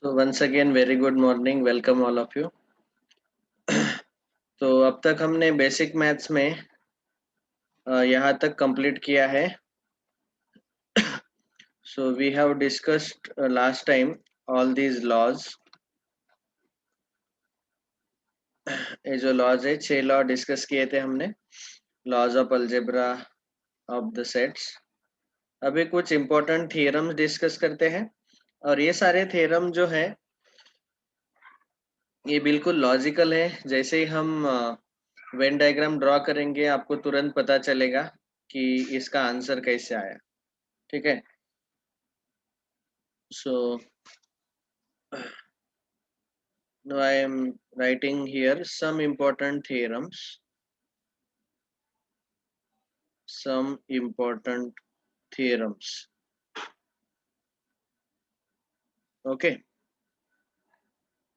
So once again very good morning, welcome all of you. तो अब तक हमने बेसिक मैथ्स में यहाँ तक कंप्लीट किया है. So we have discussed last time all these laws. ये जो laws है 6 लॉ डिस्कस किए थे हमने. Laws of algebra of the sets. अभी कुछ इंपॉर्टेंट थियरम्स डिस्कस करते हैं. और ये सारे थियरम जो है ये बिल्कुल लॉजिकल है. जैसे ही हम वेन डायग्राम ड्रॉ करेंगे आपको तुरंत पता चलेगा कि इसका आंसर कैसे आया. ठीक है. So now I am writing here some important theorems. Some important theorems. Okay.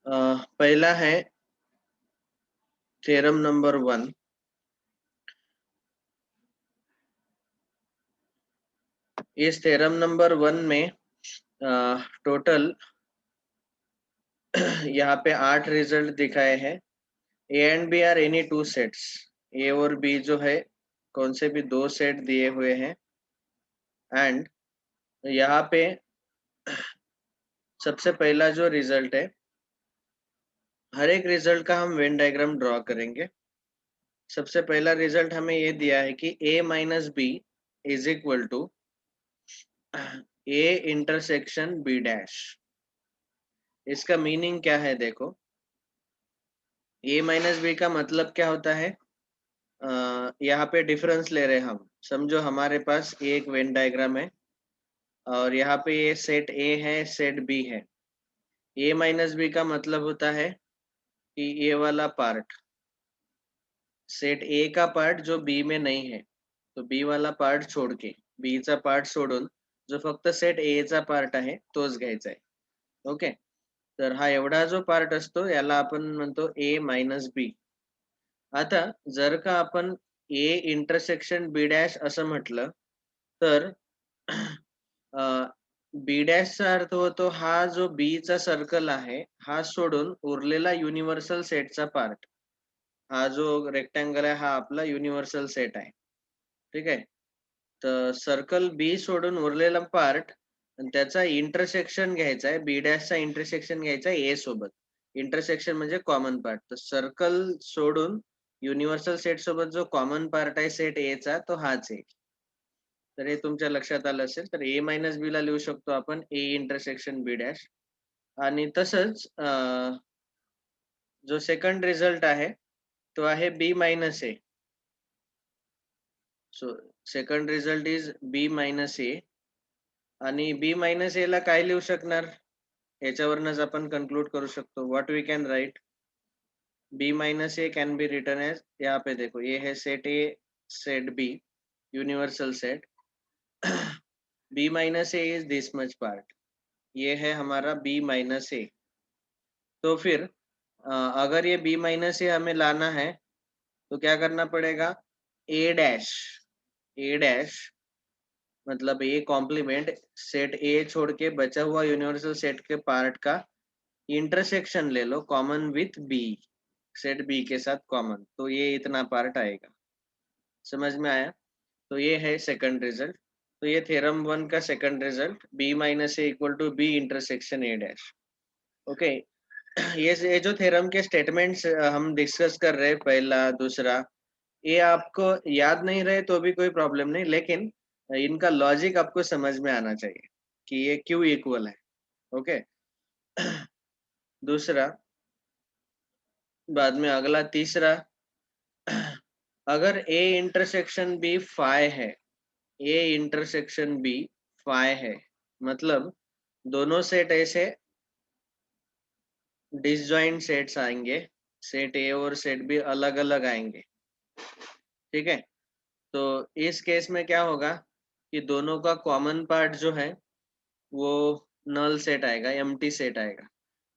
पहला है थ्योरम नंबर 1. इस थ्योरम नंबर 1 में टोटल यहाँ पे 8 रिजल्ट दिखाए हैं. A and B are any two sets. A और बी जो है कौन से भी दो सेट दिए हुए हैं. एंड यहाँ पे सबसे पहला जो रिजल्ट है, हर एक रिजल्ट का हम वेन डायग्राम ड्रॉ करेंगे. सबसे पहला रिजल्ट हमें ये दिया है कि a minus B is equal to A intersection B dash. इसका मीनिंग क्या है देखो. a माइनस बी का मतलब क्या होता है. यहाँ पे डिफरेंस ले रहे हम. समझो हमारे पास एक वेन डायग्राम है और यहाँ पे ये सेट a है, सेट b है. a माइनस बी का मतलब होता है कि ये वाला पार्ट, सेट ए का पार्ट जो बी में नहीं है, तो बी वाला पार्ट छोड के बी चा पार्ट सोडून जो फक्त सेट ए चा पार्ट आहे तोच घ्यायचा आहे. ओके. तर हा एवढा जो पार्ट असतो याला आपण म्हणतो ए मायनस बी. आता जर का आपण ए इंटरसेक्शन बी डॅश असं म्हटलं तर बी डॅशचा अर्थ होतो हा जो बी चा सर्कल आहे हा सोडून उरलेला युनिव्हर्सल सेटचा पार्ट. हा जो रेक्टँगल आहे हा आपला युनिव्हर्सल सेट आहे. ठीक आहे. तर सर्कल बी सोडून उरलेला पार्ट त्याचा इंटरसेक्शन घ्यायचा आहे. बी डॅशचा इंटरसेक्शन घ्यायचा आहे ए सोबत. इंटरसेक्शन म्हणजे कॉमन पार्ट. तर सर्कल सोडून युनिव्हर्सल सेट सोबत जो कॉमन पार्ट आहे सेट ए चा तो हाच आहे. तर हे तुमच्या लक्षात आलं असेल. तर ए मायनस बी ला लिहू शकतो आपण ए इंटरसेक्शन बी डॅश. आणि तसंच जो सेकंड रिझल्ट आहे तो आहे B minus A. So second result is B minus A. आणि बी मायनस ए ला काय लिहू शकणार, याच्यावरनच आपण कंक्लूड करू शकतो. What we can write. B minus A can be written as, यहाँ पे देखो ये है set A set B universal set. B minus A is this much part. ये है हमारा बी माइनस ए. तो फिर अगर ये बी माइनस ए हमें लाना है तो क्या करना पड़ेगा. ए डैश, ए डैश मतलब ए कॉम्प्लीमेंट सेट ए छोड़ के बचा हुआ यूनिवर्सल सेट के पार्ट का इंटरसेक्शन ले लो common with B, set B के साथ कॉमन, तो ये इतना पार्ट आएगा. समझ में आया. तो ये है सेकंड रिजल्ट. तो ये थ्योरम 1 का second result B minus A equal to B intersection A dash. Okay. ये जो थ्योरम के स्टेटमेंट्स हम डिस्कस कर रहे हैं, पहला दूसरा, ये आपको याद नहीं रहे तो भी कोई प्रॉब्लम नहीं, लेकिन इनका लॉजिक आपको समझ में आना चाहिए कि ये क्यों इक्वल है. ओके. दूसरा, बाद में अगला तीसरा, अगर ए इंटरसेक्शन बी फाई है, ए इंटरसेक्शन बी फाई है, मतलब दोनों सेट ऐसे डिसजॉइंट सेट्स आएंगे. सेट ए और सेट बी अलग अलग आएंगे. ठीक है. तो इस केस में क्या होगा कि दोनों का कॉमन पार्ट जो है वो नल सेट आएगा, एम्प्टी सेट आएगा.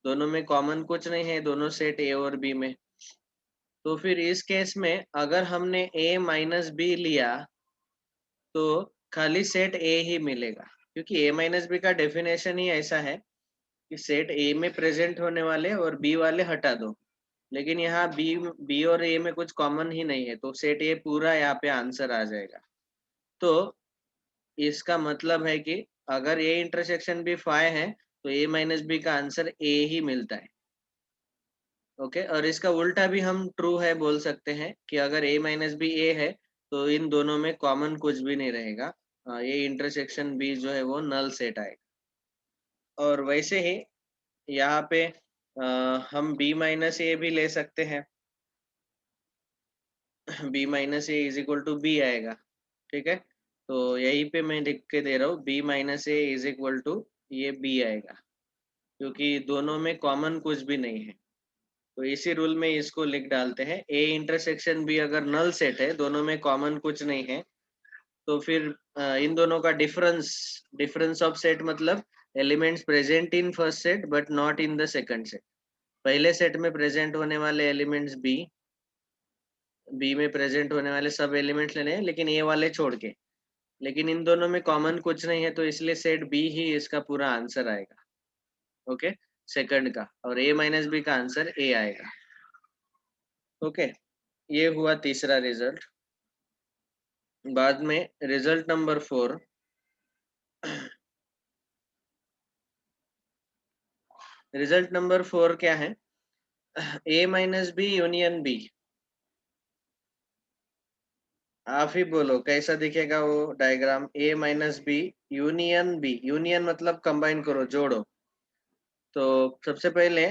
दोनों में कॉमन कुछ नहीं है, दोनों सेट ए और बी में. तो फिर इस केस में अगर हमने ए माइनस बी लिया तो खाली सेट ए ही मिलेगा, क्योंकि ए माइनस बी का डेफिनेशन ही ऐसा है कि सेट ए में प्रेजेंट होने वाले और बी वाले हटा दो, लेकिन यहाँ बी और ए में कुछ कॉमन ही नहीं है, तो सेट ए पूरा यहाँ पे आंसर आ जाएगा। तो इसका मतलब है कि अगर ए इंटरसेक्शन बी फाइव है तो ए माइनस बी का आंसर ए ही मिलता है। ओके, और इसका उल्टा भी हम ट्रू है बोल सकते हैं कि अगर ए माइनस बी ए है तो इन दोनों में कॉमन कुछ भी नहीं रहेगा, ये इंटरसेक्शन बी जो है वो नल सेट आएगा। और वैसे ही यहाँ पे हम बी माइनस ए भी ले सकते हैं, B minus A is equal to B आएगा। ठीक है, तो यहीं पे मैं लिख के दे रहा हूँ B minus A is equal to ये बी आएगा, क्योंकि दोनों में कॉमन कुछ भी नहीं है। तो इसी रूल में इसको लिख डालते हैं, ए इंटरसेक्शन बी अगर नल सेट है, दोनों में कॉमन कुछ नहीं है, तो फिर इन दोनों का डिफरेंस ऑफ सेट मतलब elements present in first set but not in the second set. पहले सेट में प्रेजेंट होने वाले एलिमेंट्स बी में प्रेजेंट होने वाले सब एलिमेंट्स लेने हैं, लेकिन ए वाले छोड़ के। लेकिन इन दोनों में कॉमन कुछ नहीं है, तो इसलिए सेट बी ही इसका पूरा आंसर आएगा। ओके, सेकंड का, और ए माइनस बी का आंसर ए आएगा। ओके, ये हुआ तीसरा रिजल्ट। बाद में रिजल्ट नंबर 4, रिजल्ट नंबर 4 क्या है? A minus B union B. आप ही बोलो कैसा दिखेगा वो diagram, A minus B union B. Union मतलब कंबाइन करो, जोड़ो। तो सबसे पहले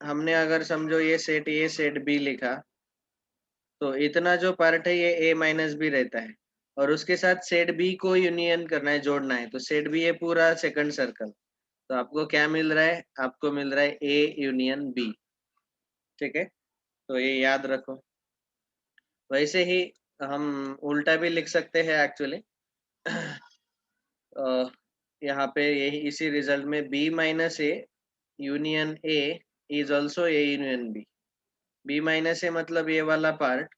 हमने अगर समझो ये सेट ए सेट बी लिखा, तो इतना जो पार्ट है ये ए माइनस बी रहता है, और उसके साथ सेट बी को यूनियन करना है, जोड़ना है। तो सेट बी है पूरा सेकंड सर्कल, तो आपको क्या मिल रहा है? आपको मिल रहा है ए यूनियन बी। ठीक है, तो ये याद रखो। वैसे ही हम उल्टा भी लिख सकते हैं एक्चुअली। यहाँ पे यही इसी रिजल्ट में B minus A union A is also A union B. B minus A मतलब ये वाला पार्ट,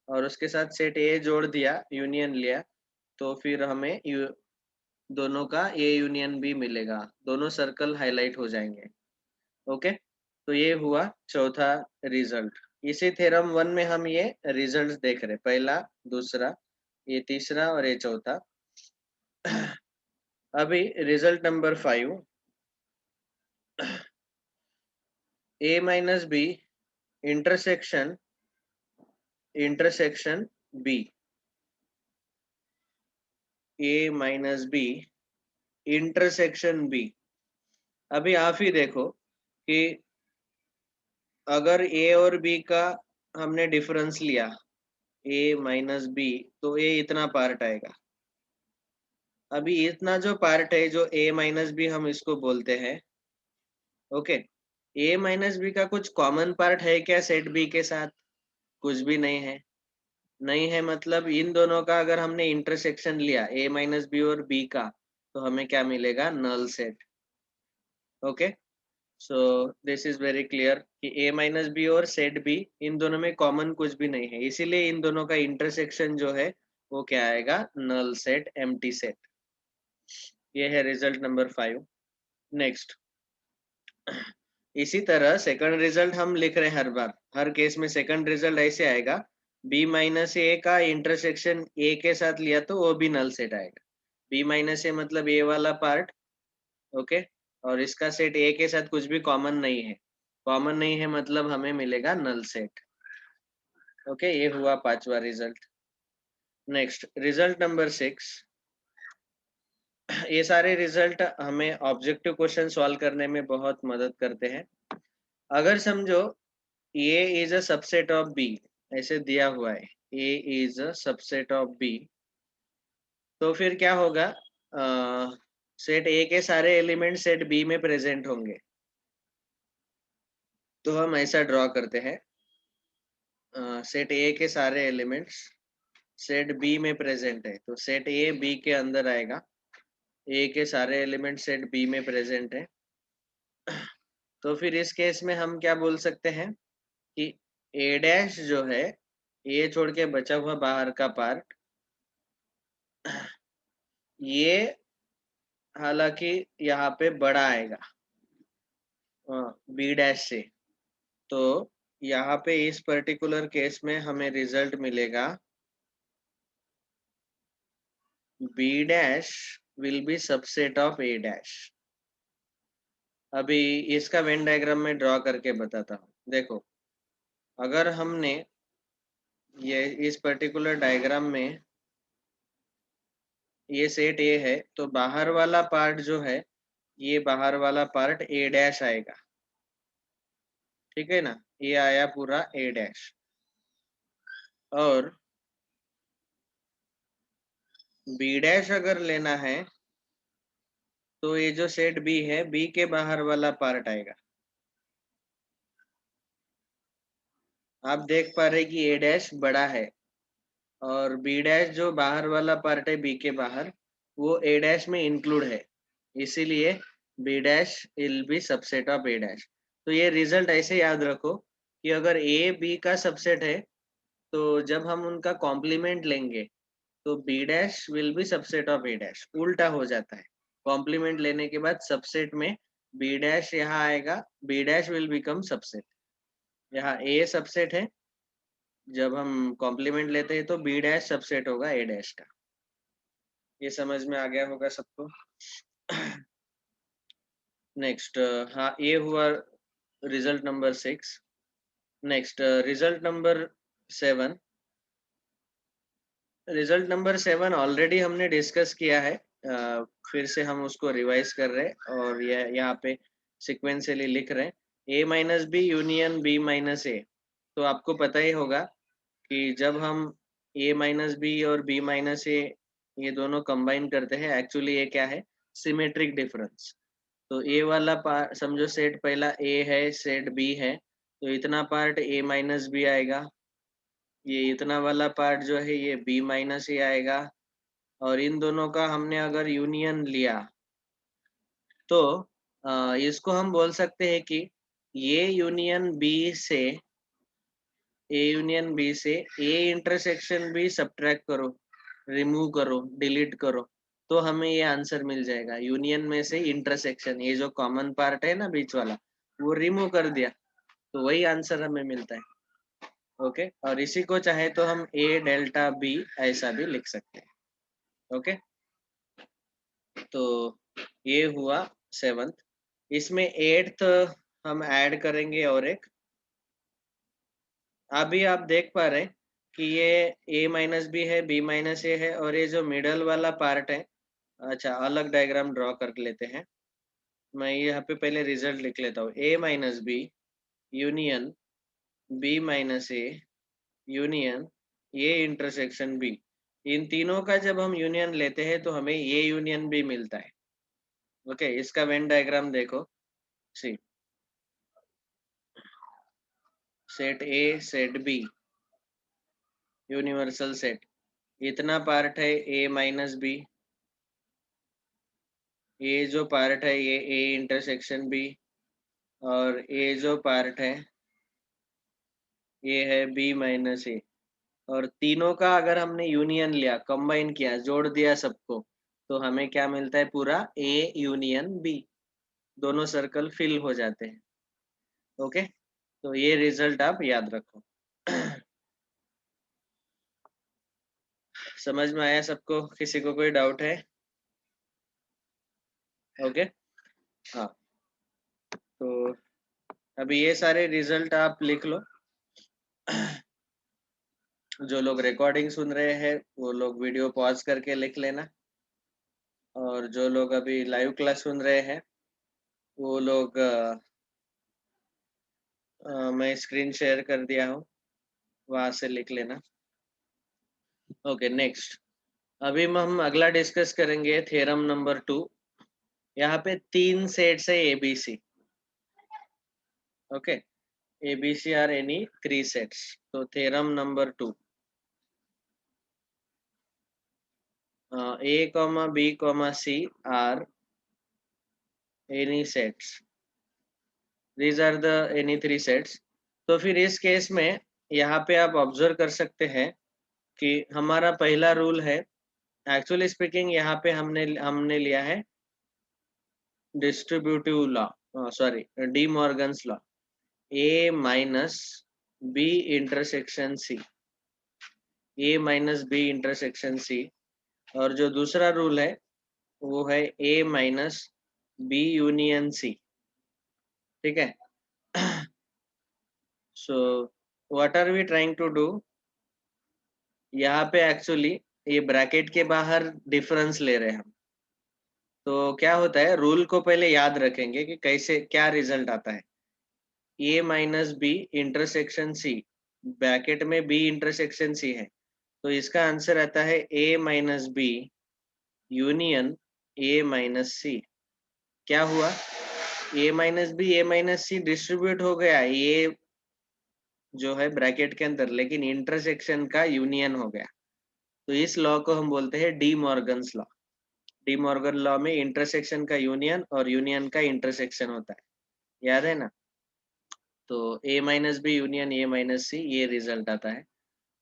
और उसके साथ सेट ए जोड़ दिया, यूनियन लिया, तो फिर हमें दोनों का ए यूनियन बी मिलेगा। दोनों सर्कल हाईलाइट हो जाएंगे। ओके, तो ये हुआ चौथा रिजल्ट। इसी थ्योरम 1 में हम ये रिजल्ट देख रहे, पहला, दूसरा, ये तीसरा और ये चौथा। अभी रिजल्ट नंबर 5, ए माइनस बी इंटरसेक्शन बी। ए माइनस बी इंटरसेक्शन बी। अभी आप ही देखो कि अगर ए और बी का हमने डिफरेंस लिया, ए माइनस बी, तो ए इतना पार्ट आएगा। अभी इतना जो पार्ट है, जो ए माइनस बी हम इसको बोलते हैं। ओके, ए माइनस बी का कुछ कॉमन पार्ट है क्या सेट बी के साथ? कुछ भी नहीं है। नहीं है मतलब इन दोनों का अगर हमने इंटरसेक्शन लिया ए माइनस बी और बी का, तो हमें क्या मिलेगा? Null set. Okay, so this is very clear कि ए माइनस बी और सेट बी, इन दोनों में कॉमन कुछ भी नहीं है, इसीलिए इन दोनों का इंटरसेक्शन जो है वो क्या आएगा? Null set, empty set. ये है रिजल्ट नंबर 5। नेक्स्ट, इसी तरह सेकंड रिजल्ट हम लिख रहे हैं हर बार, हर केस में सेकंड रिजल्ट ऐसे आएगा, बी माइनस ए का इंटरसेक्शन ए के साथ लिया तो वो भी नल सेट आएगा। बी माइनस ए मतलब ए वाला पार्ट। ओके, और इसका सेट ए के साथ कुछ भी कॉमन नहीं है। कॉमन नहीं है मतलब हमें मिलेगा नल सेट। ओके, ये हुआ पांचवा रिजल्ट। Next result number 6। ये सारे रिजल्ट हमें ऑब्जेक्टिव क्वेश्चन सॉल्व करने में बहुत मदद करते हैं। अगर समझो A is a subset of B, ऐसे दिया हुआ है, A is a subset of B, तो फिर क्या होगा? सेट ए के सारे एलिमेंट सेट बी में प्रेजेंट होंगे। तो हम ऐसा ड्रॉ करते हैं, सेट ए के सारे एलिमेंट्स सेट बी में प्रेजेंट है, तो सेट ए बी के अंदर आएगा। ए के सारे एलिमेंट सेट बी में प्रेजेंट है। तो फिर इस केस में हम क्या बोल सकते हैं कि ए डैश जो है, ए छोड़ के बचा हुआ बाहर का पार्ट, ये हालांकि यहाँ पे बड़ा आएगा। बी डैश से, तो यहाँ पे इस पर्टिकुलर केस में हमें रिजल्ट मिलेगा B dash will be subset of A dash. अभी इसका वेन डायग्राम में ड्रॉ करके बताता हूँ। देखो, अगर हमने ये इस पर्टिकुलर डायग्राम में ये सेट ए है, तो बाहर वाला पार्ट जो है, ये बाहर वाला पार्ट ए डैश आएगा, ठीक है ना। ये आया पूरा ए डैश, और बी डैश अगर लेना है तो ये जो सेट बी है, बी के बाहर वाला पार्ट आएगा। आप देख पा रहे कि ए डैश बड़ा है, और बी डैश जो बाहर वाला पार्ट है बी के बाहर, वो ए डैश में इंक्लूड है, इसीलिए B dash will be subset of A dash. तो ये रिजल्ट ऐसे याद रखो कि अगर ए बी का सबसेट है, तो जब हम उनका कॉम्प्लीमेंट लेंगे तो B dash will be subset of A dash, उल्टा हो जाता है। कॉम्प्लीमेंट लेने के बाद सबसेट में बी डैश यहाँ आएगा, B dash will become subset. यहाँ ए सबसेट है, जब हम कॉम्प्लीमेंट लेते हैं तो बी डैश सबसेट होगा ए डैश का। ये समझ में आ गया होगा सबको। नेक्स्ट, हाँ, ये हुआ result number 6। Next, result number 7। Result number 7 already हमने डिस्कस किया है, फिर से हम उसको रिवाइज कर रहे हैं, और ये यहाँ पे सिक्वेंशियली लिख रहे हैं, A minus B union B minus A. तो आपको पता ही होगा कि जब हम ए माइनस बी और बी माइनस ए ये दोनों कंबाइन करते हैं, एक्चुअली ये क्या है, सिमेट्रिक डिफरेंस। तो ए वाला पार्ट समझो, सेट पहला ए है, सेट बी है, तो इतना पार्ट ए माइनस बी आएगा, ये इतना वाला पार्ट जो है ये बी माइनस ए आएगा, और इन दोनों का हमने अगर यूनियन लिया तो इसको हम बोल सकते हैं कि ये यूनियन बी से, ए यूनियन बी से ए इंटरसेक्शन भी सब्ट्रैक्ट करो, रिमूव करो, डिलीट करो, तो हमें ये आंसर मिल जाएगा। यूनियन में से इंटरसेक्शन, ये जो कॉमन पार्ट है ना बीच वाला, वो रिमूव कर दिया, तो वही आंसर हमें मिलता है। ओके, और इसी को चाहे तो हम ए डेल्टा बी ऐसा भी लिख सकते हैं। ओके, तो ये हुआ 7th। इसमें 8th हम ऐड करेंगे, और एक अभी आप देख पा रहे हैं कि ये a माइनस बी है, b माइनस ए है, और ये जो मिडल वाला पार्ट है, अच्छा अलग डायग्राम ड्रॉ कर लेते हैं। मैं यहाँ पे पहले रिजल्ट लिख लेता हूँ, a minus B union b minus A union ये इंटरसेक्शन b। इन तीनों का जब हम यूनियन लेते हैं तो हमें ये यूनियन भी मिलता है। ओके, इसका वेन डायग्राम देखो, C set A set B universal set, इतना पार्ट है ए माइनस बी, ये जो पार्ट है ये ए इंटरसेक्शन बी, और ये जो पार्ट है ये है बी माइनस ए, और तीनों का अगर हमने यूनियन लिया, कंबाइन किया, जोड़ दिया सबको, तो हमें क्या मिलता है, पूरा ए यूनियन बी, दोनों सर्कल फिल हो जाते हैं। ओके, तो ये रिजल्ट आप याद रखो। समझ में आया सबको? किसी को कोई डाउट है? ओके, हाँ, तो अभी ये सारे रिजल्ट आप लिख लो। जो लोग रिकॉर्डिंग सुन रहे हैं वो लोग वीडियो पॉज करके लिख लेना, और जो लोग अभी लाइव क्लास सुन रहे हैं वो लोग मैं स्क्रीन शेयर कर दिया हूँ, वहां से लिख लेना। ओके, नेक्स्ट, अभी हम अगला डिस्कस करेंगे थ्योरम नंबर 2। यहाँ पे 3 सेट्स है ABC. Okay, ABC are any 3 sets. तो theorem number 2, A, B, C are any sets. These are the any 3 sets. तो फिर इस केस में यहाँ पे आप ऑब्जर्व कर सकते हैं कि हमारा पहला रूल है, एक्चुअली स्पीकिंग यहाँ पे हमने लिया है distributive law. Sorry, De Morgan's law, A minus B intersection C, A minus B intersection C, और जो दूसरा रूल है वो है A minus B union C, ठीक है। So what are we trying to do, यहाँ पे एक्चुअली ये ब्रैकेट के बाहर डिफरेंस ले रहे हैं हम। तो क्या होता है, रूल को पहले याद रखेंगे कि कैसे क्या रिजल्ट आता है। A minus B intersection C, bracket में बी इंटरसेक्शन सी है, तो इसका आंसर आता है A minus B union A minus C. क्या हुआ, ए माइनस सी डिस्ट्रीब्यूट हो गया ये जो है ब्रैकेट के अंदर, लेकिन इंटरसेक्शन का यूनियन हो गया। तो इस लॉ को हम बोलते हैं De Morgan's law. De Morgan law में इंटरसेक्शन का यूनियन और यूनियन का इंटरसेक्शन होता है, याद है ना। तो A minus B union A minus C, ये रिजल्ट आता है।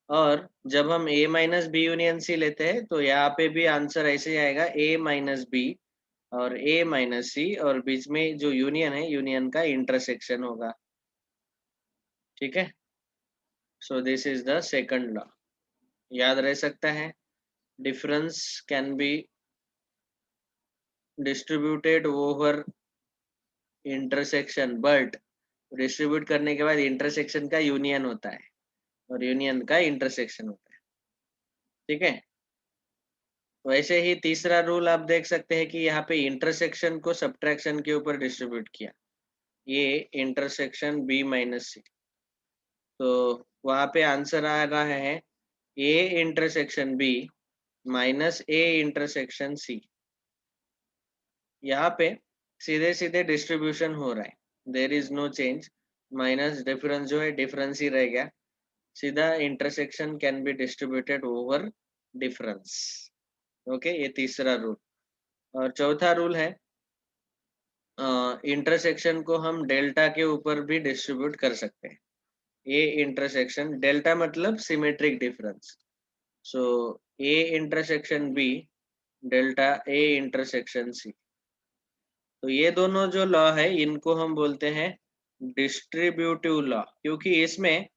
और जब हम A minus B union C लेते हैं तो यहाँ पे भी आंसर ऐसे आएगा, ए माइनस बी और ए माइनस सी, और बीच में जो यूनियन है यूनियन का इंटरसेक्शन होगा, ठीक है। So this is the second law, याद रह सकता है। Difference can be distributed over intersection, but distribute करने के बाद इंटरसेक्शन का यूनियन होता है और यूनियन का इंटरसेक्शन होता है, ठीक है। वैसे ही तीसरा रूल आप देख सकते हैं कि यहाँ पे इंटरसेक्शन को सब्ट्रैक्शन के ऊपर डिस्ट्रीब्यूट किया, ये इंटरसेक्शन बी माइनस सी, तो वहां पे आंसर आ रहा है A intersection B minus A intersection C. यहाँ पे सीधे सीधे डिस्ट्रीब्यूशन हो रहा है, there is no change, minus difference जो है डिफरेंस ही रह गया, सीधा intersection can be distributed over difference. Okay, ये तीसरा रूल। और चौथा रूल है, इंटरसेक्शन को हम डेल्टा के ऊपर भी डिस्ट्रीब्यूट कर सकते हैं। ए इंटरसेक्शन डेल्टा मतलब symmetric difference, so A intersection B delta A intersection C. तो ये दोनों जो लॉ है इनको हम बोलते हैं डिस्ट्रीब्यूटिव लॉ, क्योंकि इसमें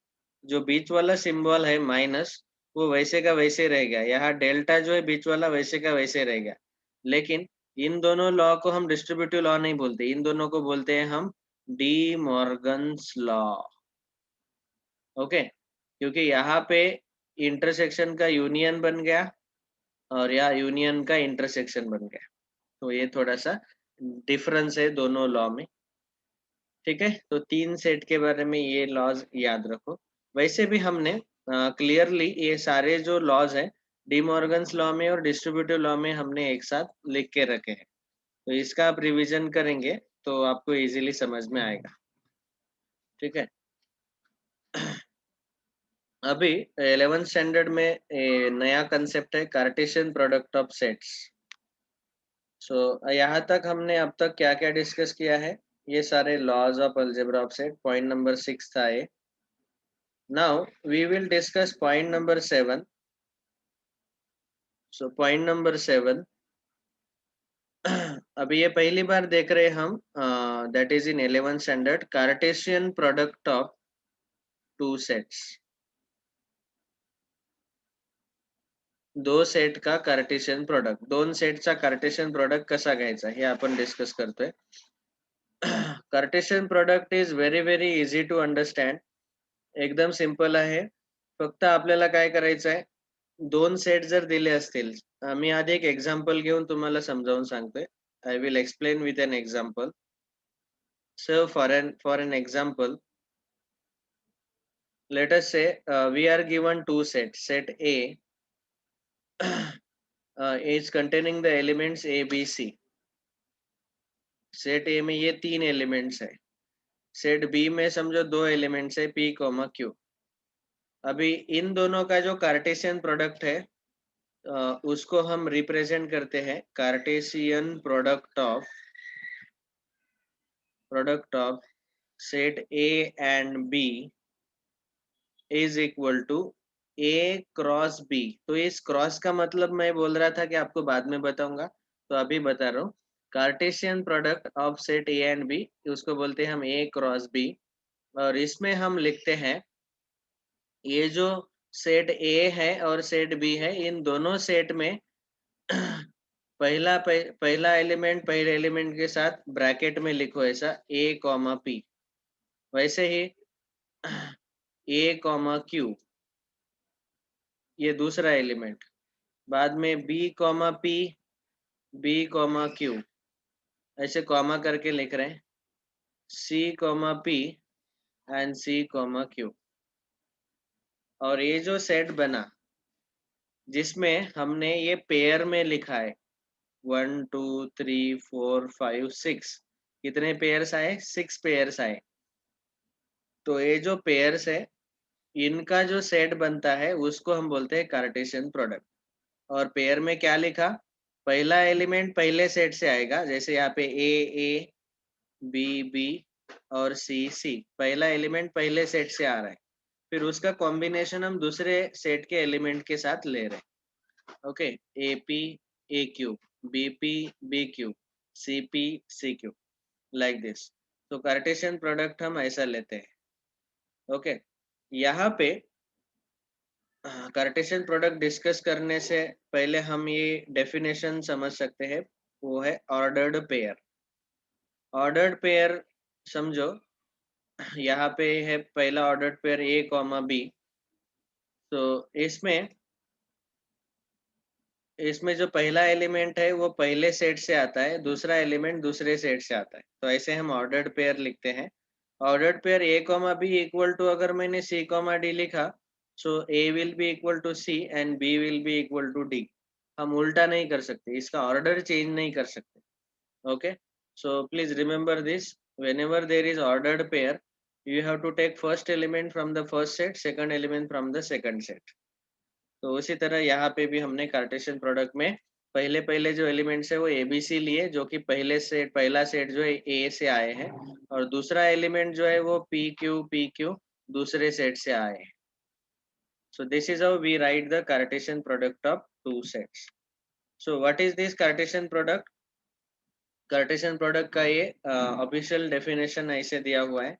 जो बीच वाला सिंबल है माइनस, वो वैसे का वैसे रह गया, यहाँ डेल्टा जो है बीच वाला वैसे का वैसे रह गया। लेकिन इन दोनों लॉ को हम डिस्ट्रीब्यूटिव लॉ नहीं बोलते, इन दोनों को बोलते हैं हम डी मॉर्गन्स लॉ। ओके, क्योंकि यहाँ पे इंटरसेक्शन का यूनियन बन गया और यहाँ यूनियन का इंटरसेक्शन बन गया, तो ये थोड़ा सा डिफरेंस है दोनों लॉ में, ठीक है। तो तीन सेट के बारे में ये लॉज याद रखो। वैसे भी हमने क्लियरली ये सारे जो लॉज है डी मॉर्गन्स लॉ में और डिस्ट्रीब्यूटिव लॉ में हमने एक साथ लिख के रखे हैं, तो इसका आप रिवीजन करेंगे तो आपको इजीली समझ में आएगा, ठीक है। अभी 11th स्टैंडर्ड में नया कंसेप्ट है कार्टेशियन प्रोडक्ट ऑफ सेट्स। सो यहाँ तक हमने अब तक क्या क्या डिस्कस किया है, ये सारे laws of algebra of set, point number 6 था ये। Now we will discuss point number 7। So point number 7, अभी ये पहली बार देख रहे हम, that is in 11th standard, Cartesian product of two sets. दो सेट का कार्टेशियन प्रोडक्ट, दोन सेटचा कार्टेशियन प्रोडक्ट कसा घ्यायचा हे आपण डिस्कस करतोय। Cartesian product is very very easy to understand, एकदम सिंपल आहे। फक्त आपल्याला काय करायचं आहे, दोन सेट जर दिले असतील, मी आधी एक एक्झाम्पल घेऊन तुम्हाला समजावून सांगतोय. I will explain with an example. So for an example, let us say we are given two sets. Set A is containing the elements A, B, C. Set ए में ये तीन एलिमेंट्स है, सेट बी में समझो दो elements है P, Q। अभी इन दोनों का जो कार्टेशियन प्रोडक्ट है उसको हम रिप्रेजेंट करते हैं Cartesian product of set A and B is equal to A cross B. तो इस क्रॉस का मतलब मैं बोल रहा था कि आपको बाद में बताऊंगा, तो अभी बता रहा हूँ। Cartesian product of set A and B, उसको बोलते हैं हम ए क्रॉस बी। और इसमें हम लिखते हैं ये जो सेट ए है और सेट बी है, इन दोनों सेट में पहला एलिमेंट पहले एलिमेंट के साथ ब्रैकेट में लिखो ऐसा ए कॉमा पी। वैसे ही ए कॉमा क्यू ये दूसरा एलिमेंट, बाद में B comma P, B comma Q ऐसे कॉमा करके लिख रहे हैं, C comma P and C comma Q. और ये जो सेट बना जिसमें हमने ये पेयर में लिखा है 1 2 3 4 5 6, कितने पेयर्स आए? 6 पेयर्स आए। तो ये जो पेयर्स है इनका जो सेट बनता है उसको हम बोलते हैं कार्टेशियन प्रोडक्ट। और पेयर में क्या लिखा? पहला एलिमेंट पहले सेट से आएगा, जैसे यहाँ पे ए बी बी और सी सी, पहला एलिमेंट पहले सेट से आ रहा है, फिर उसका कॉम्बिनेशन हम दूसरे सेट के एलिमेंट के साथ ले रहे हैं। Okay, A P A Q, B P B Q, C P C Q, like this. तो कार्टेशियन प्रोडक्ट हम ऐसा लेते हैं। ओके, यहाँ पे कार्टेशियन प्रोडक्ट डिस्कस करने से पहले हम ये डेफिनेशन समझ सकते हैं, वो है ऑर्डर्ड पेयर। ऑर्डर्ड पेयर समझो, यहाँ पे है पहला ordered pair A comma B. तो इसमें इसमें जो पहला एलिमेंट है वो पहले सेट से आता है, दूसरा एलिमेंट दूसरे सेट से आता है, तो ऐसे हम ऑर्डर्ड पेयर लिखते हैं। Ordered pair A comma B equal to, अगर मैंने सी कॉमा डी लिखा, so A will be equal to C and B will be equal to D. हम उल्टा नहीं कर सकते, इसका ऑर्डर चेंज नहीं कर सकते। Okay, so please remember this, whenever there is ordered pair you have to take first element from the first set, second element from the second set। तो उसी तरह यहाँ पे भी हमने कार्टेशियन प्रोडक्ट में पहले पहले जो एलिमेंट्स है वो एबीसी लिए, जो कि पहला सेट जो है ए से आए हैं, और दूसरा एलिमेंट जो है वो पी क्यू दूसरे सेट से आए हैं। So this is how we write the Cartesian product of two sets. So what is this Cartesian product? Cartesian product का ये ऑफिशियल डेफिनेशन ऐसे दिया हुआ है।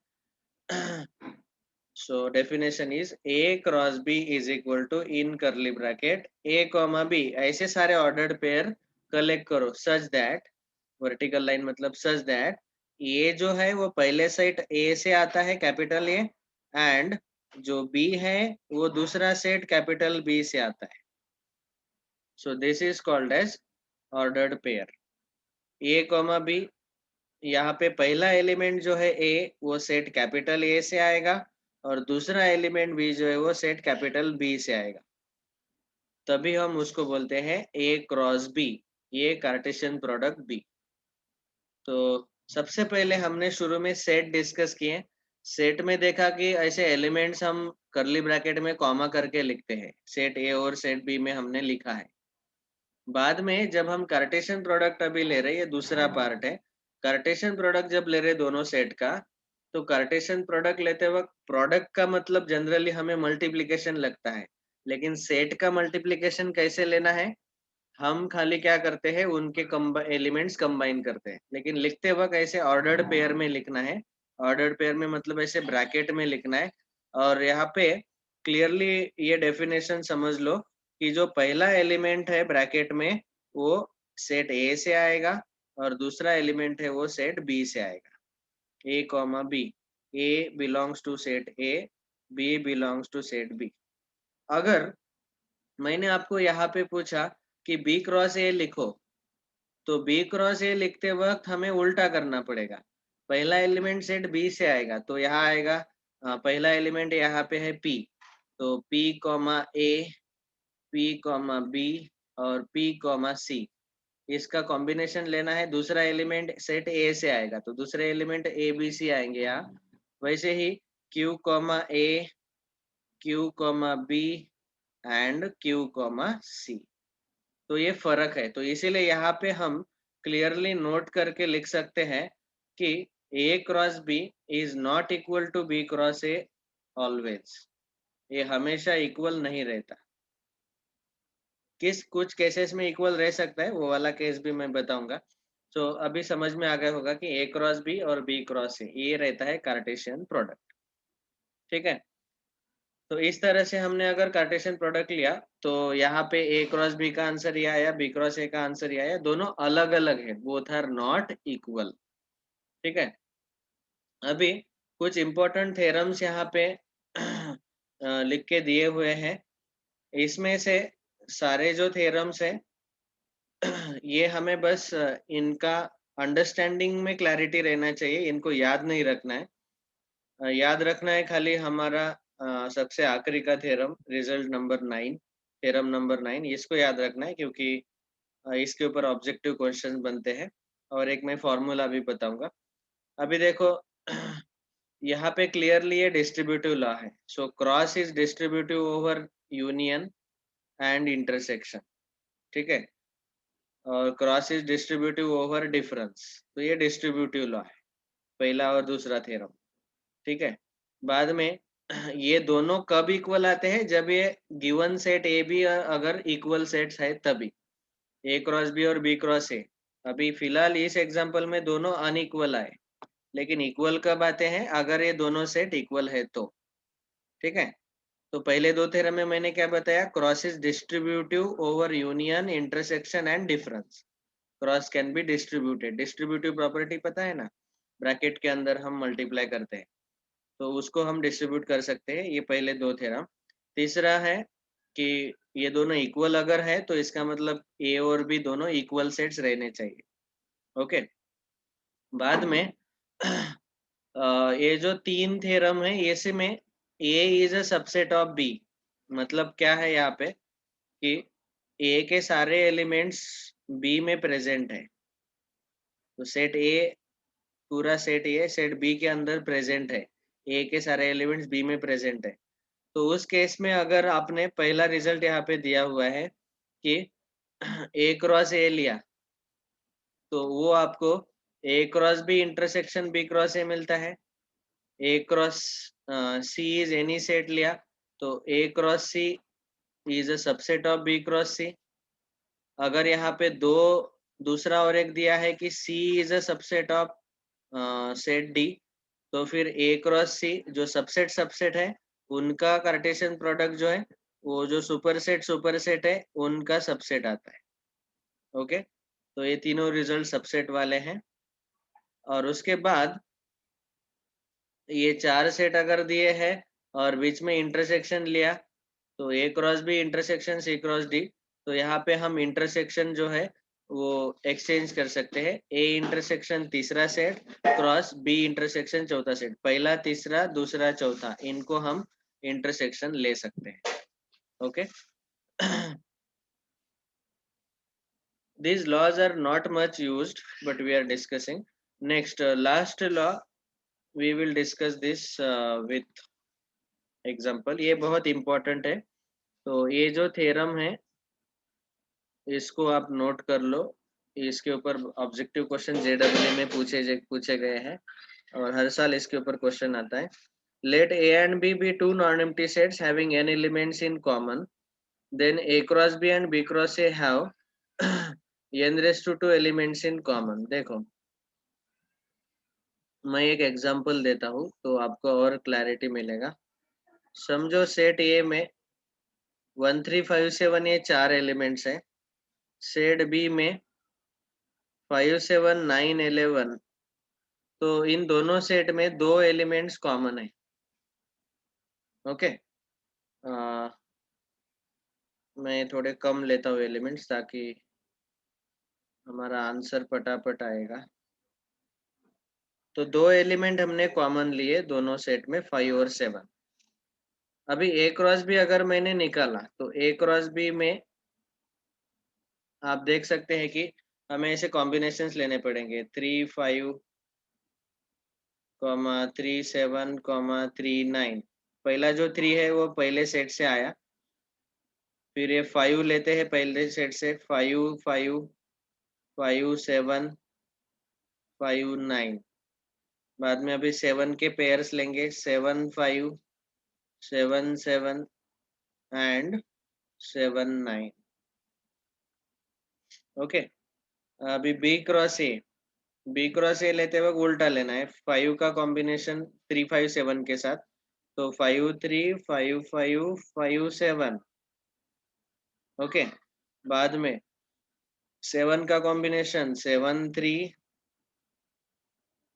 So definition is A cross B is equal to in curly bracket A comma B, ऐसे सारे ordered pair collect करो such that, vertical line मतलब सच दैट ए जो है वो पहले सेट ए से आता है कैपिटल ए, एंड जो बी है वो दूसरा सेट कैपिटल बी से आता है। So this is called as ordered pair. A comma B, यहाँ पे पहला एलिमेंट जो है ए वो सेट कैपिटल ए से आएगा, और दूसरा एलिमेंट बी जो है वो सेट कैपिटल बी से आएगा, तभी हम उसको बोलते हैं ए क्रॉस बी, ये कार्टेशियन प्रोडक्ट बी। तो सबसे पहले हमने शुरू में सेट डिस्कस किए। सेट में देखा कि ऐसे एलिमेंट्स हम करली ब्रैकेट में कॉमा करके लिखते हैं, सेट ए और सेट बी में हमने लिखा है। बाद में जब हम कार्टेशियन प्रोडक्ट अभी ले रहे हैं, ये दूसरा पार्ट है, कार्टेशियन प्रोडक्ट जब ले रहे दोनों सेट का, तो कार्टेशियन प्रोडक्ट लेते वक्त प्रोडक्ट का मतलब जनरली हमें मल्टीप्लिकेशन लगता है, लेकिन सेट का मल्टीप्लिकेशन कैसे लेना है? हम खाली क्या करते हैं, उनके एलिमेंट्स कंबाइन करते हैं, लेकिन लिखते वक्त ऐसे ऑर्डर्ड पेयर में लिखना है। ऑर्डर्ड पेयर में मतलब ऐसे ब्रैकेट में लिखना है। और यहाँ पे क्लियरली ये डेफिनेशन समझ लो कि जो पहला एलिमेंट है ब्रैकेट में वो सेट ए से आएगा, और दूसरा एलिमेंट है वो सेट बी से आएगा, A comma B. A belongs to set A, B belongs to set B. अगर मैंने आपको यहाँ पे पूछा कि बी क्रॉस ए लिखो, तो बी क्रॉस ए लिखते वक्त हमें उल्टा करना पड़ेगा। पहला एलिमेंट सेट बी से आएगा, तो यहाँ आएगा पहला एलिमेंट यहाँ पे है पी, तो पी कॉमा ए, पी कॉमा बी और पी कॉमा सी, इसका कॉम्बिनेशन लेना है। दूसरा एलिमेंट सेट ए से आएगा, तो दूसरे एलिमेंट ए बी सी आएंगे यहाँ। वैसे ही Q comma A, Q comma B and Q comma C. तो ये फर्क है, तो इसीलिए यहाँ पे हम क्लियरली नोट करके लिख सकते हैं कि A cross B is not equal to B cross A always. ये हमेशा इक्वल नहीं रहता, कुछ केसेस में इक्वल रह सकता है, वो वाला केस भी मैं बताऊंगा। तो अभी समझ में आ गया होगा कि ए क्रॉस बी और बी क्रॉस ए ये रहता है कार्टेशियन प्रोडक्ट। ठीक है, तो इस तरह से हमने अगर कार्टेशियन प्रोडक्ट लिया तो यहाँ पे ए क्रॉस बी का आंसर ये आया, बी क्रॉस ए का आंसर ये आया, दोनों अलग अलग है, बोथ आर नॉट इक्वल। ठीक है, अभी कुछ इंपॉर्टेंट थ्योरम्स यहाँ पे लिख के दिए हुए हैं। इसमें से सारे जो थ्योरम्स है ये हमें बस इनका अंडरस्टैंडिंग में क्लैरिटी रहना चाहिए, इनको याद नहीं रखना है। याद रखना है खाली हमारा सबसे आखिरी का theorem, result number 9, theorem number 9, इसको याद रखना है क्योंकि इसके ऊपर ऑब्जेक्टिव क्वेश्चन बनते हैं। और एक मैं फॉर्मूला भी बताऊंगा। अभी देखो यहाँ पे क्लियरली ये डिस्ट्रीब्यूटिव लॉ है। So cross is distributive over union and intersection. ठीक है, और cross is distributive over difference. तो ये डिस्ट्रीब्यूटिव लॉ है, पहला और दूसरा थ्योरम। ठीक है, बाद में ये दोनों कब इक्वल आते हैं, जब ये गिवन सेट ए बी अगर इक्वल सेट्स है तभी, ए क्रॉस बी और बी क्रॉस ए। अभी फिलहाल इस एग्जांपल में दोनों अनइक्वल आए, लेकिन इक्वल कब आते हैं, अगर ये दोनों सेट इक्वल है तो। ठीक है, तो पहले दो थ्योरम में मैंने क्या बताया, cross is distributive over union, intersection and difference. Cross can be distributed, distributive property पता है ना, ब्रैकेट के अंदर हम मल्टीप्लाई करते हैं तो उसको हम डिस्ट्रीब्यूट कर सकते हैं। ये पहले दो थ्योरम। तीसरा है कि ये दोनों इक्वल अगर है तो इसका मतलब ए और बी दोनों इक्वल सेट्स रहने चाहिए। ओके, बाद में ये जो तीन थ्योरम है ऐसे में A is a subset of B. मतलब क्या है यहाँ पे कि ए के सारे एलिमेंट्स बी में प्रेजेंट है। तो सेट ए, पूरा सेट ए सेट बी के अंदर प्रेजेंट है, ए के सारे एलिमेंट्स बी में प्रेजेंट है। तो उस केस में अगर आपने पहला रिजल्ट यहाँ पे दिया हुआ है कि ए क्रॉस ए लिया तो वो आपको A cross B intersection B cross A मिलता है। A cross C is any set लिया तो A cross C is a subset of B cross C. अगर यहाँ पे दो दूसरा और एक दिया है कि C is a subset of set D, तो फिर ए क्रॉस सी जो सबसेट सबसेट है उनका कार्टेशियन प्रोडक्ट जो है वो जो सुपर सेट है उनका सबसेट आता है। ओके, तो ये तीनों रिजल्ट सबसेट वाले हैं। और उसके बाद ये चार सेट अगर दिए हैं और बीच में इंटरसेक्शन लिया तो A cross B intersection C cross D, तो यहाँ पे हम इंटरसेक्शन जो है वो एक्सचेंज कर सकते हैं। ए इंटरसेक्शन तीसरा सेट क्रॉस बी इंटरसेक्शन चौथा सेट, पहला तीसरा दूसरा चौथा इनको हम इंटरसेक्शन ले सकते हैं। Okay, these laws are not much used but we are discussing. Next, last law we will discuss this with example। ये बहुत important है। तो ये जो थ्योरम है इसको आप नोट कर लो, इसके ऊपर ऑब्जेक्टिव क्वेश्चन जेडब्ल्यू में पूछे गए हैं और हर साल इसके ऊपर क्वेश्चन आता है। Let A and B be two non empty sets having n elements in common, then a cross b and b cross a have n raised to 2 elements in common. देखो मैं एक एग्जांपल देता हूँ तो आपको और क्लैरिटी मिलेगा। समझो सेट ए में 1 3 5 7 ये चार एलिमेंट्स है, सेट बी में 5 7 9 11, तो इन दोनों सेट में दो एलिमेंट्स कॉमन है। ओके, मैं थोड़े कम लेता हूँ एलिमेंट्स ताकि हमारा आंसर पटापट आएगा। तो दो एलिमेंट हमने कॉमन लिए दोनों सेट में 5 और 7। अभी ए क्रॉस बी अगर मैंने निकाला तो ए क्रॉस बी में आप देख सकते हैं कि हमें ऐसे कॉम्बिनेशंस लेने पड़ेंगे 3 5 3 7 3 9। पहला जो 3 है वो पहले सेट से आया, फिर ये 5 लेते हैं पहले सेट से, 5 5 5 7 5 9। बाद में अभी 7 के पेयर्स लेंगे, 7 5 7 7 एंड 7 9। ओके, अभी बी क्रॉस ए लेते वक्त उल्टा लेना है, 5 का कॉम्बिनेशन 3 5 7 के साथ, तो 5 3 5 5 5 7, ओके। बाद में 7 का कॉम्बिनेशन 7 3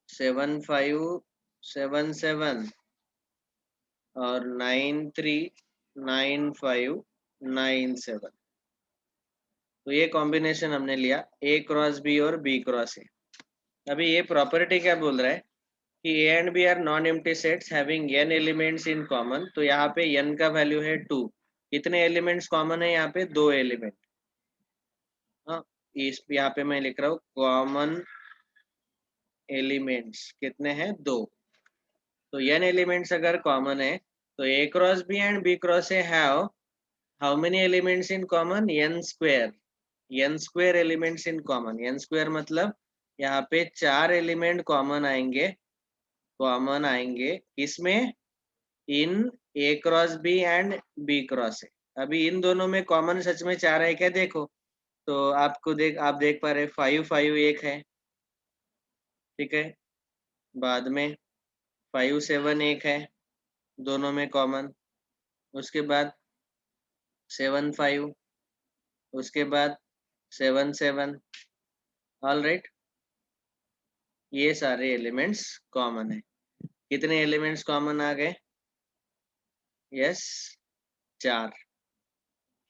7 5 7 7, और 9 3 9 5 9 7। तो ये कॉम्बिनेशन हमने लिया ए क्रॉस बी और बी क्रॉस ए। अभी ये प्रॉपर्टी क्या बोल रहा है कि A and B are non empty sets having n elements in common. तो यहाँ पे n का वैल्यू है 2। कितने एलिमेंट्स कॉमन है यहाँ पे? 2 एलिमेंट। हाँ, इस यहाँ पे मैं लिख रहा हूँ कॉमन एलिमेंट्स कितने हैं? 2। तो n एलिमेंट्स अगर कॉमन है तो a cross B and b cross A have how many elements in common? n square. n square elements in common, n square मतलब यहाँ पे 4 एलिमेंट कॉमन आएंगे इसमें, in A cross B and B cross A. अभी इन दोनों में common सच में 4 है क्या? देखो तो आप देख पा रहे 5 5 एक है, ठीक है। बाद में 5 7 एक है, दोनों में कॉमन। उसके बाद 7 5, उसके बाद 7 7। ऑल राइट, ये सारे एलिमेंट्स कॉमन है। कितने एलिमेंट्स कॉमन आ गए? यस, 4।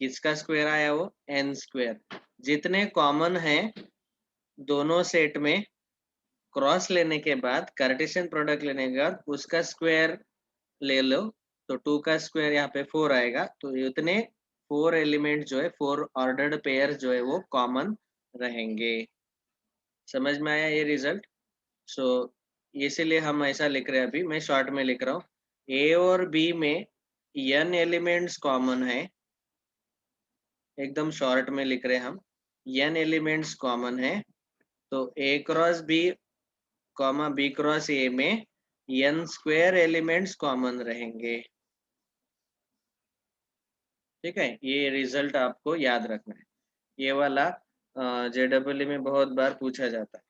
किसका स्क्वायर आया? वो n स्क्वायर। जितने कॉमन है दोनों सेट में, क्रॉस लेने के बाद, कार्टेशियन प्रोडक्ट लेने के बाद उसका स्क्वायर ले लो, तो 2 का स्क्वायर यहाँ पे 4 आएगा। तो इतने 4 एलिमेंट जो है, 4 ऑर्डर्ड पेयर जो है वो कॉमन रहेंगे। समझ में आया ये रिजल्ट? सो इसीलिए हम ऐसा लिख रहे हैं। अभी मैं शॉर्ट में लिख रहा हूँ, ए और बी में n एलिमेंट्स कॉमन है। एकदम शॉर्ट में लिख रहे हैं हम, n एलिमेंट्स कॉमन है। तो A cross B comma B cross A में n स्क्वायर एलिमेंट्स कॉमन रहेंगे। ठीक है, ये रिजल्ट आपको याद रखना है। ये वाला JEE में बहुत बार पूछा जाता है।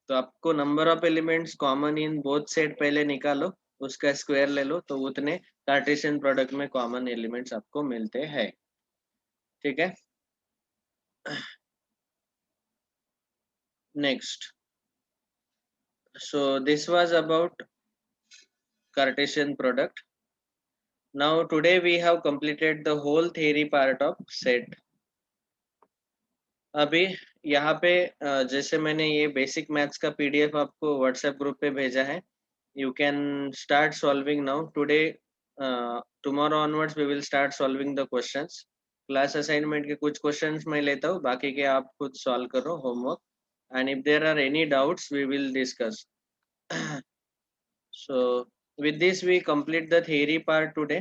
तो आपको number of elements common in both set पहले निकालो, उसका स्क्वायर ले लो, तो उतने कार्टेशियन प्रोडक्ट में कॉमन एलिमेंट्स आपको मिलते हैं। ठीक है, next. So this was about Cartesian product. Now today we have completed the whole theory part of set. अभी यहाँ पे जैसे मैंने ये बेसिक मैथ्स का PDF आपको व्हाट्सएप ग्रुप पे भेजा है, you can start solving now. Today tomorrow onwards we will start solving the questions. Class assignment के कुछ क्वेश्चंस मैं लेता हूँ, बाकी के आप खुद सॉल्व करो homework, and if there are any doubts we will discuss. So with this we complete the theory part today.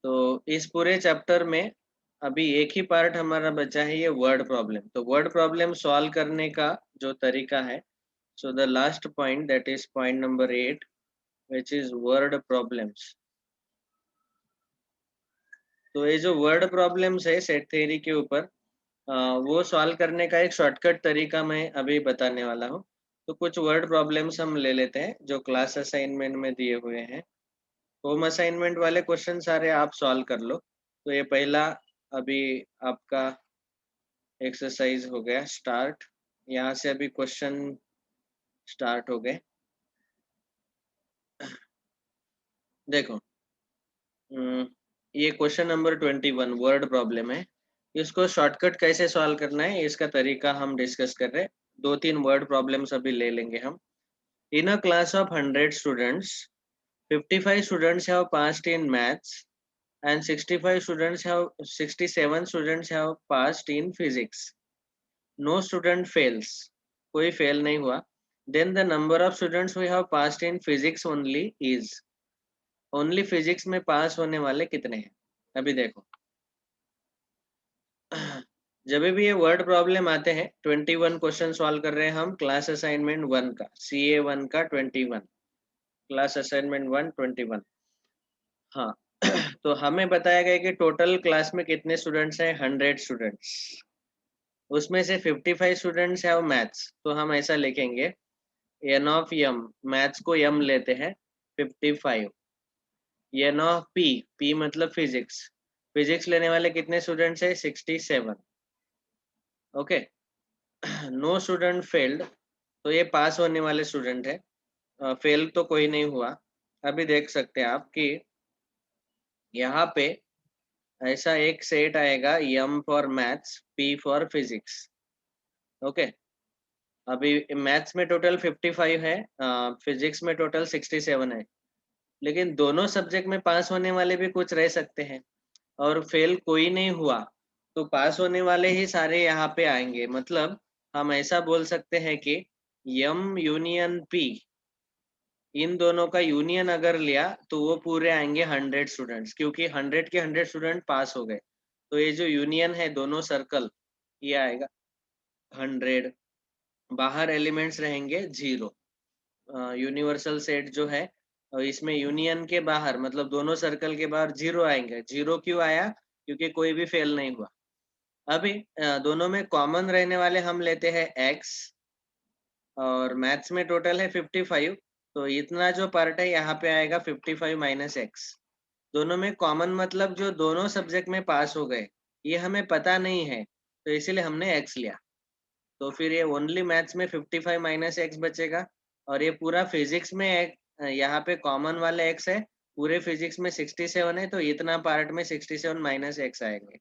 तो इस पूरे चैप्टर में अभी एक ही पार्ट हमारा बचा है, ये वर्ड प्रॉब्लम। तो वर्ड प्रॉब्लम सॉल्व करने का जो तरीका है, so the last point, that is point number 8, which is word problems. तो ये जो वर्ड प्रॉब्लम्स है सेट थ्योरी के ऊपर, वो सॉल्व करने का एक शॉर्टकट तरीका मैं अभी बताने वाला हूँ। तो कुछ वर्ड प्रॉब्लम्स हम ले लेते हैं जो क्लास असाइनमेंट में दिए हुए हैं। होम असाइनमेंट वाले क्वेश्चन सारे आप सॉल्व कर लो। तो ये पहला अभी आपका एक्सरसाइज हो गया स्टार्ट। यहाँ से अभी क्वेश्चन स्टार्ट हो गए। देखो, ये क्वेश्चन नंबर 21 वर्ड प्रॉब्लम है। इसको शॉर्टकट कैसे सॉल्व करना है इसका तरीका हम डिस्कस कर रहे हैं। 2-3 वर्ड प्रॉब्लम्स अभी ले लेंगे हम। In a class of 100 students, 55 students have passed in maths and 67 students have passed in physics. No student fails. कोई फेल नहीं हुआ। Then the number of students who have passed in physics only is. Only physics में pass होने वाले कितने हैं? अभी देखो, जब भी ये वर्ड प्रॉब्लम आते हैं, 21 क्वेश्चन सॉल्व कर रहे हैं हम क्लास असाइनमेंट 1 का, CA1 का 21, क्लास असाइनमेंट 1 21। हाँ, तो हमें बताया गया कि टोटल क्लास में कितने स्टूडेंट्स हैं? 100 स्टूडेंट्स। उसमें से 55 स्टूडेंट्स हैव मैथ्स, तो हम ऐसा लिखेंगे n ऑफ m, मैथ्स को m लेते हैं 55, n ऑफ p मतलब फिजिक्स, फिजिक्स लेने वाले कितने स्टूडेंट्स है 67, ओके। नो स्टूडेंट फेल्ड, तो ये पास होने वाले स्टूडेंट है, फेल तो कोई नहीं हुआ। अभी देख सकते हैं आप कि यहाँ पे ऐसा एक सेट आएगा m for maths, p for physics, okay. अभी मैथ्स में टोटल 55 है, फिजिक्स में टोटल 67 है, लेकिन दोनों सब्जेक्ट में पास होने वाले भी कुछ रह सकते हैं और फेल कोई नहीं हुआ, तो पास होने वाले ही सारे यहाँ पे आएंगे। मतलब हम ऐसा बोल सकते हैं कि m यूनियन p, इन दोनों का यूनियन अगर लिया तो वो पूरे आएंगे 100 स्टूडेंट्स, क्योंकि 100 के 100 स्टूडेंट पास हो गए, तो ये जो यूनियन है दोनों सर्कल, ये आएगा 100। बाहर एलिमेंट्स रहेंगे 0, यूनिवर्सल सेट जो है, इसमें यूनियन के बाहर मतलब दोनों सर्कल के बाहर 0 आएंगे। 0 क्यों आया? क्योंकि कोई भी फेल नहीं हुआ। अभी दोनों में कॉमन रहने वाले हम लेते हैं x, और मैथ्स में टोटल है 55, तो इतना जो पार्ट है यहाँ पे आएगा 55 माइनस एक्स। दोनों में कॉमन मतलब जो दोनों सब्जेक्ट में पास हो गए, ये हमें पता नहीं है, तो इसीलिए हमने x लिया। तो फिर ये ओनली मैथ्स में 55 माइनस एक्स बचेगा, और ये पूरा फिजिक्स में एक यहाँ पे कॉमन वाले x है, पूरे फिजिक्स में 67 है, तो इतना पार्ट में 67 माइनस एक्स आएंगे।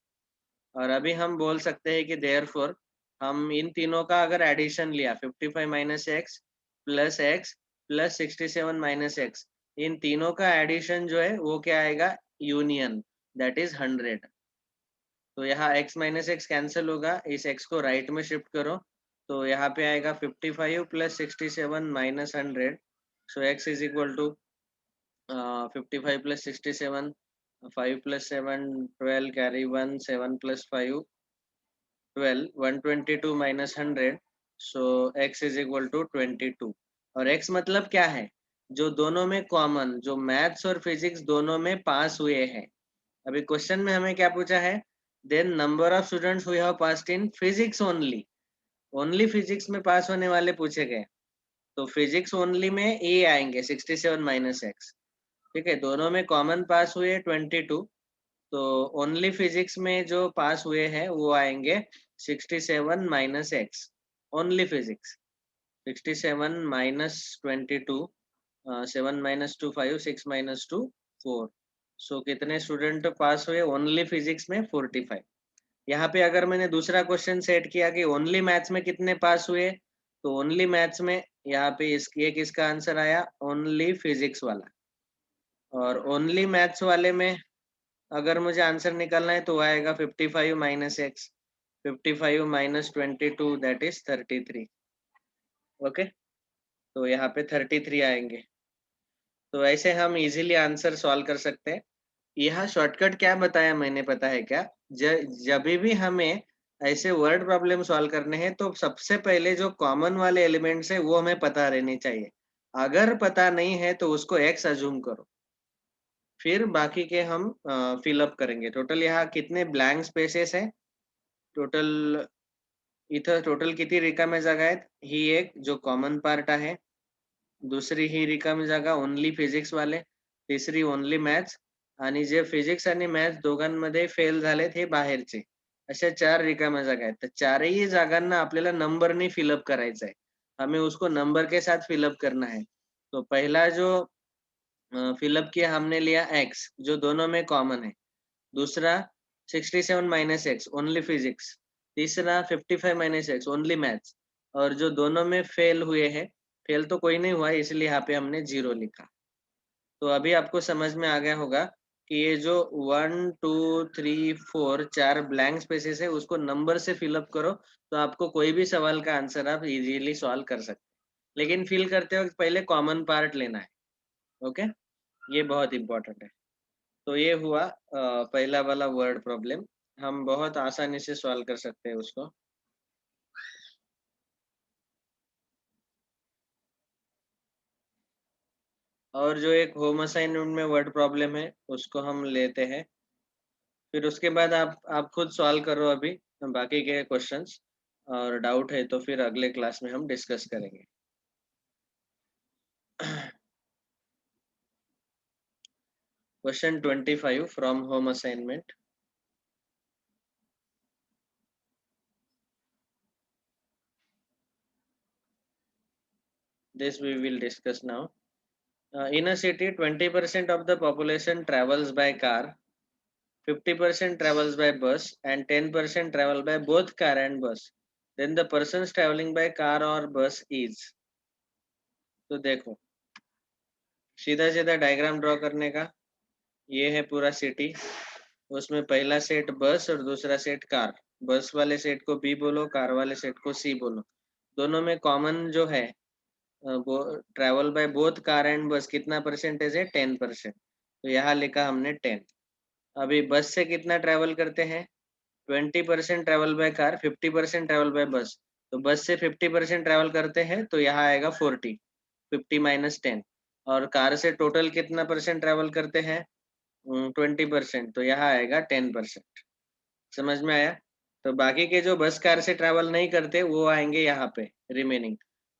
और अभी हम बोल सकते हैं कि देयरफॉर हम इन तीनों का अगर एडिशन लिया 55 minus X plus 67 minus X, इन तीनों का एडिशन जो है वो क्या आएगा? Union, that is 100। तो यहाँ x माइनस एक्स कैंसिल होगा, इस x को राइट में शिफ्ट करो, तो यहाँ पे आएगा 55 plus 67 minus 100, so x is equal to 55 plus 67, 5 plus 7 12, carry 1, 7 plus 5 12, 122 minus 100, so x is equal to 22। और x मतलब क्या है? जो दोनों में कॉमन, जो मैथ्स और फिजिक्स दोनों में पास हुए हैं। अभी क्वेश्चन में हमें क्या पूछा है? Then number of students who have passed in physics only, only physics में पास होने वाले पूछे गए, तो फिजिक्स ओनली में ए आएंगे 67 माइनस एक्स, ठीक है। दोनों में कॉमन पास हुए 22, तो ओनली फिजिक्स में जो पास हुए हैं वो आएंगे 67 minus x, only physics 67 minus 22, 7 minus 2 5, 6 minus 2 4, सो कितने स्टूडेंट पास हुए ओनली फिजिक्स में? 45। यहाँ पे अगर मैंने दूसरा क्वेश्चन सेट किया कि ओनली मैथ्स में कितने पास हुए, तो ओनली मैथ्स में यहाँ पे ये किसका आंसर आया? ओनली फिजिक्स वाला। और ओनली मैथ्स वाले में अगर मुझे आंसर निकालना है तो आएगा 55 minus x, 55 minus 22, that is 33, okay. तो यहाँ पे 33 आएंगे। तो ऐसे हम इजीली आंसर सॉल्व कर सकते हैं। यहाँ शॉर्टकट क्या बताया मैंने, पता है क्या? जब भी हमें ऐसे वर्ड प्रॉब्लम सॉल्व करने हैं तो सबसे पहले जो कॉमन वाले एलिमेंट्स है वो हमें पता रहने चाहिए। अगर पता नहीं है तो उसको एक्स अज्यूम करो, फिर बाकी के हम फिलअप करेंगे। टोटल यहाँ कितने ब्लैंक स्पेसेस है? टोटल इथं टोटल किती रिकाम्या जागा आहेत? ही एक जो कॉमन पार्ट आहे, दुसरी ही रिकामी जागा ओनली फिजिक्स वाले, तिसरी ओनली मॅथ्स, आणि जे फिजिक्स आणि मॅथ्स दोघांमध्ये फेल झालेत हे बाहेरचे, अशा 4 रिकाम्या जागा आहेत। तर चारही जागांना आपल्याला नंबरनी फिलअप करायचं आहे, हमें उसको नंबर के साथ फिलअप करना है। तो पहला जो फिलअप किया हमने लिया एक्स, जो दोनों में कॉमन है। दूसरा 67 माइनस एक्स ओनली फिजिक्स, तीसरा 55 माइनस एक्स ओनली मैथ्स, और जो दोनों में फेल हुए हैं, फेल तो कोई नहीं हुआ इसलिए यहाँ पे हमने 0 लिखा। तो अभी आपको समझ में आ गया होगा कि ये जो 1 2 3 4 4 ब्लैंक स्पेसेस है उसको नंबर से फिलअप करो, तो आपको कोई भी सवाल का आंसर आप इजीली सॉल्व कर सकते हैं। लेकिन फिल करते वक्त पहले कॉमन पार्ट लेना है, ओके। ये बहुत इंपॉर्टेंट है। तो ये हुआ पहला वाला वर्ड प्रॉब्लम, हम बहुत आसानी से सॉल्व कर सकते हैं उसको। और जो एक होम असाइनमेंट में वर्ड प्रॉब्लम है उसको हम लेते हैं, फिर उसके बाद आप खुद सॉल्व करो अभी बाकी के क्वेश्चंस। और डाउट है तो फिर अगले क्लास में हम डिस्कस करेंगे. Question 25 from home assignment. This we will discuss now. In a city, 20% of the population travels by car, 50% travels by bus, and 10% travel by both car and bus. Then the persons traveling by car or bus is. तो देखो, सीधा सीधा diagram draw करने का. ये है पूरा city. उसमें पहला सेट बस और दूसरा सेट कार. बस वाले सेट को बी बोलो, कार वाले सेट को सी बोलो. दोनों में कॉमन जो है, travel by both car and बस कितना परसेंटेज है? 10%. तो यहाँ लिखा हमने 10. अभी बस से कितना ट्रेवल करते हैं? 20% travel by car, 50% travel by बस. तो बस से 50% ट्रेवल करते हैं तो यहाँ आएगा 40. 50 माइनस 10. और कार से टोटल कितना परसेंट ट्रेवल करते हैं? 20%. तो यहाँ आएगा 10%. समझ में आया? तो बाकी के जो बस कार से ट्रैवल नहीं करते वो आएंगे यहाँ पे रिमेनिंग.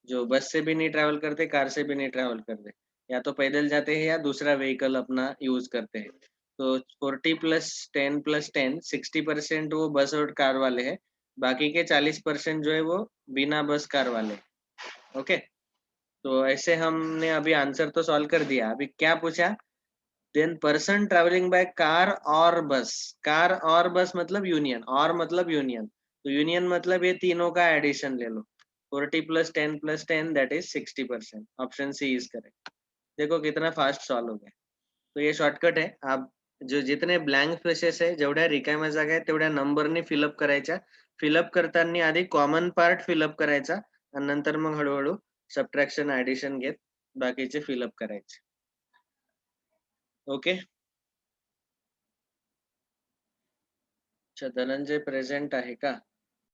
जो बस से भी नहीं ट्रैवल करते, कार से भी नहीं ट्रैवल करते, या तो पैदल जाते हैं या दूसरा व्हीकल अपना यूज करते हैं. तो 40 प्लस 10 प्लस 10, 60% वो बस और कार वाले हैं. बाकी के 40% जो है वो बिना बस कार वाले. ओके. तो ऐसे हमने अभी आंसर तो सॉल्व कर दिया. अभी क्या पूछा? Then person travelling by car और बस. कार और बस मतलब यूनियन, और मतलब यूनियन. तो यूनियन मतलब ये तीनों का एडिशन ले लो. 40 plus 10 that is 60%. Option C is correct. देखो कितना फास्ट सॉल्व हो गया. तो ये शॉर्टकट है. आप जो जितने ब्लँक स्पेसेस आहे, जेवढ्या रिकाम्या जागा आहेत तेवढ्या नंबरने फिलअप करायच्या. फिलअप करताना आधी कॉमन पार्ट फिलअप करायचा आणि नंतर मग हळूहळू सबट्रॅक्शन ऍडिशन घेत बाकीचे फिलअप करायचे. ओके. अच्छा, धनंजय प्रेझेंट आहे का?